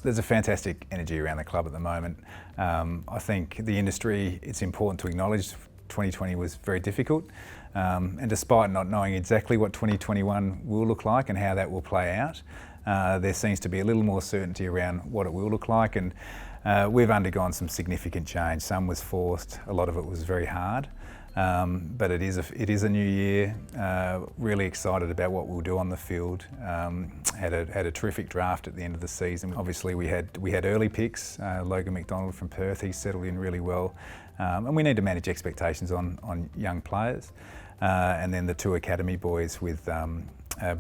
There's a fantastic energy around the club at the moment. I think the industry, it's important to acknowledge 2020 was very difficult, and despite not knowing exactly what 2021 will look like and how that will play out, there seems to be a little more certainty around what it will look like, and we've undergone some significant change. Some was forced, a lot of it was very hard. But it is a new year. Really excited about what we'll do on the field. Had a terrific draft at the end of the season. Obviously, we had early picks. Logan McDonald from Perth, he settled in really well, and we need to manage expectations on young players. And then the two academy boys with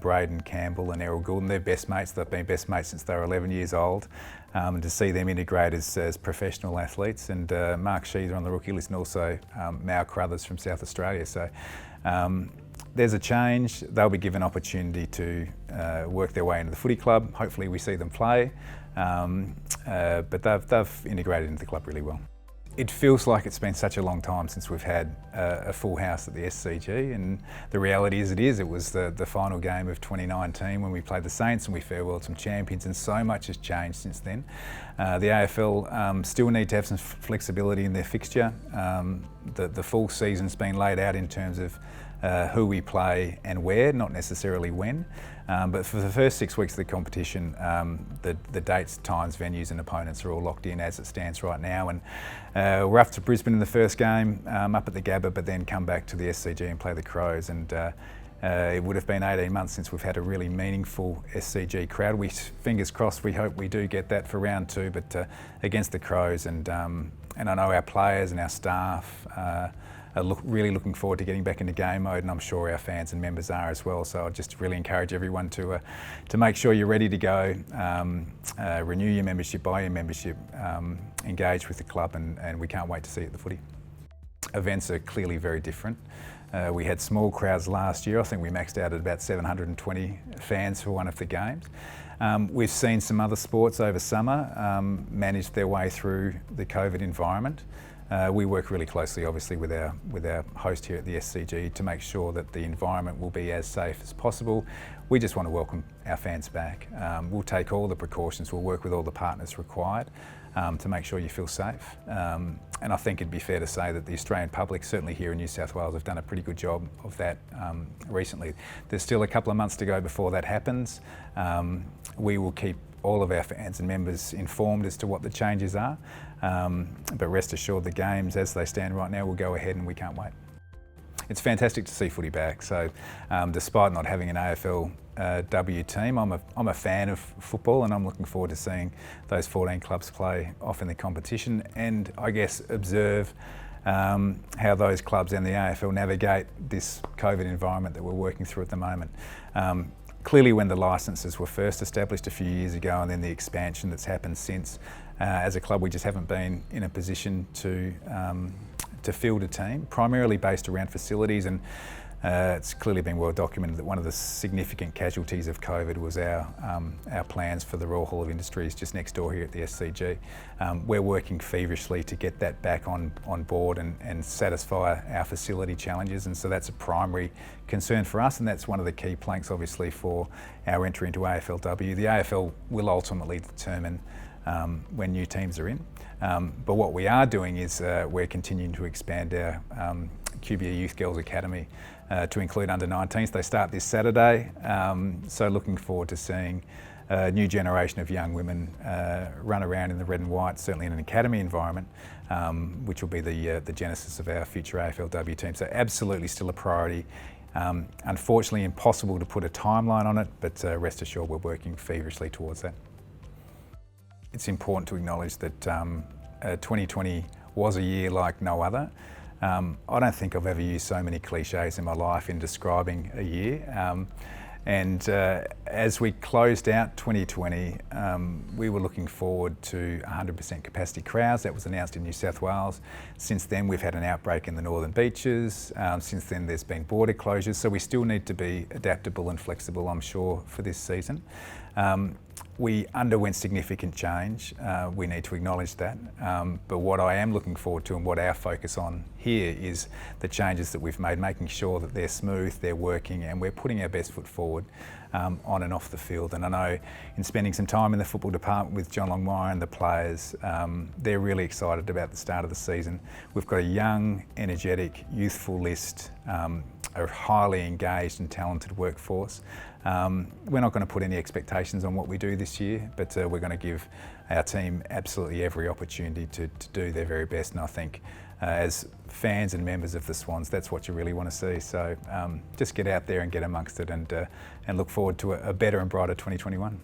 Braden Campbell and Errol Goulden, they're best mates. They've been best mates since they were 11 years old. And to see them integrate as professional athletes, and Mark Sheether on the rookie list, and also Mal Carruthers from South Australia. So there's a change. They'll be given opportunity to work their way into the footy club. Hopefully we see them play, but they've integrated into the club really well. It feels like it's been such a long time since we've had a full house at the SCG, and the reality is it was the final game of 2019 when we played the Saints and we farewelled some champions, and so much has changed since then. The AFL still need to have some flexibility in their fixture. The full season's been laid out in terms of who we play and where, not necessarily when. But for the first 6 weeks of the competition, the dates, times, venues and opponents are all locked in as it stands right now. And we're off to Brisbane in the first game, up at the Gabba, but then come back to the SCG and play the Crows. And it would have been 18 months since we've had a really meaningful SCG crowd. Fingers crossed, we hope we do get that for round 2, but against the Crows. And I know our players and our staff are really looking forward to getting back into game mode, and I'm sure our fans and members are as well. So I just really encourage everyone to make sure you're ready to go, renew your membership, buy your membership, engage with the club, and we can't wait to see you at the footy. Events are clearly very different. We had small crowds last year. I think we maxed out at about 720 fans for one of the games. We've seen some other sports over summer manage their way through the COVID environment. We work really closely, obviously, with our host here at the SCG to make sure that the environment will be as safe as possible. We just want to welcome our fans back. We'll take all the precautions. We'll work with all the partners required to make sure you feel safe. And I think it'd be fair to say that the Australian public, certainly here in New South Wales, have done a pretty good job of that recently. There's still a couple of months to go before that happens. We will keep all of our fans and members informed as to what the changes are. But rest assured, the games as they stand right now will go ahead, and we can't wait. It's fantastic to see footy back. So despite not having an AFLW team, I'm a fan of football, and I'm looking forward to seeing those 14 clubs play off in the competition, and I guess observe how those clubs and the AFL navigate this COVID environment that we're working through at the moment. Clearly, when the licences were first established a few years ago, and then the expansion that's happened since, as a club we just haven't been in a position to field a team, primarily based around facilities. And it's clearly been well documented that one of the significant casualties of COVID was our plans for the Royal Hall of Industries just next door here at the SCG. We're working feverishly to get that back on board and satisfy our facility challenges, and so that's a primary concern for us, and that's one of the key planks obviously for our entry into AFLW. The AFL will ultimately determine when new teams are in, but what we are doing is we're continuing to expand our QBE Youth Girls Academy to include under-19s. They start this Saturday, so looking forward to seeing a new generation of young women run around in the red and white, certainly in an academy environment, which will be the genesis of our future AFLW team. So absolutely still a priority. Unfortunately impossible to put a timeline on it, but rest assured we're working feverishly towards that. It's important to acknowledge that 2020 was a year like no other. I don't think I've ever used so many cliches in my life in describing a year. And as we closed out 2020, we were looking forward to 100% capacity crowds. That was announced in New South Wales. Since then, we've had an outbreak in the Northern Beaches. Since then, there's been border closures. So we still need to be adaptable and flexible, I'm sure, for this season. We underwent significant change. We need to acknowledge that. But what I am looking forward to and what our focus on here is the changes that we've made, making sure that they're smooth, they're working, and we're putting our best foot forward on and off the field. And I know in spending some time in the football department with John Longmire and the players, they're really excited about the start of the season. We've got a young, energetic, youthful list, a highly engaged and talented workforce. We're not going to put any expectations on what we do this year, but we're going to give our team absolutely every opportunity to do their very best. And I think as fans and members of the Swans, that's what you really want to see. So just get out there and get amongst it and look forward to a better and brighter 2021.